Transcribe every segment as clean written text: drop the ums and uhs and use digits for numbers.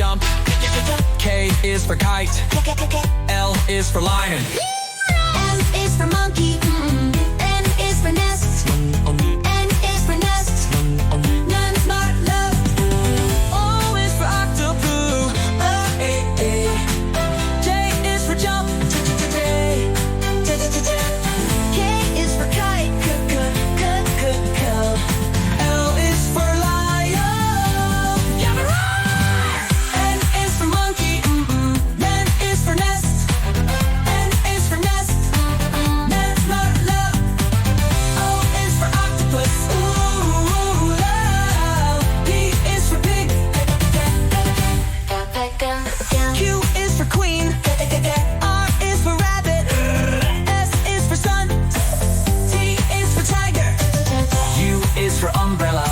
jump. K is for kite. L is for lion. M is for monkey. N is for nest. N is for nest. None smart love. O is for octopus. J is for jump. K is for kite. L is for lion. N is for monkey. N is for nest. N is for nest. N smart love. O is for octopus. Ooh, love. P is for pig. Q is for queen. R is for rabbit. S is for sun. T is for tiger. U is for umbrella.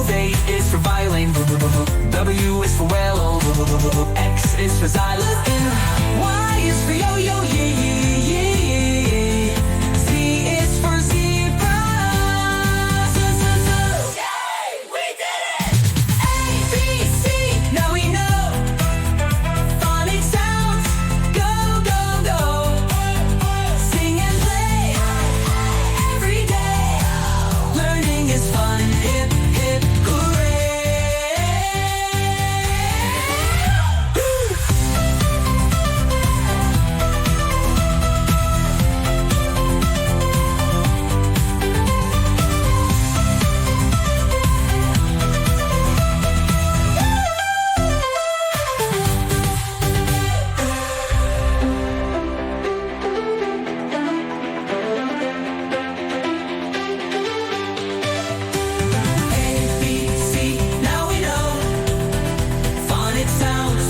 V is for violin. W is for whale. X is for xylophone. Y is for yo-yo. Z is for zebra. Yay! We did it! A, B, C, now we know. Phonic sounds, go, go, go. Sing and play every day. Learning is fun, hip, hip, hooray. A, B, C, now we know. Phonic sounds,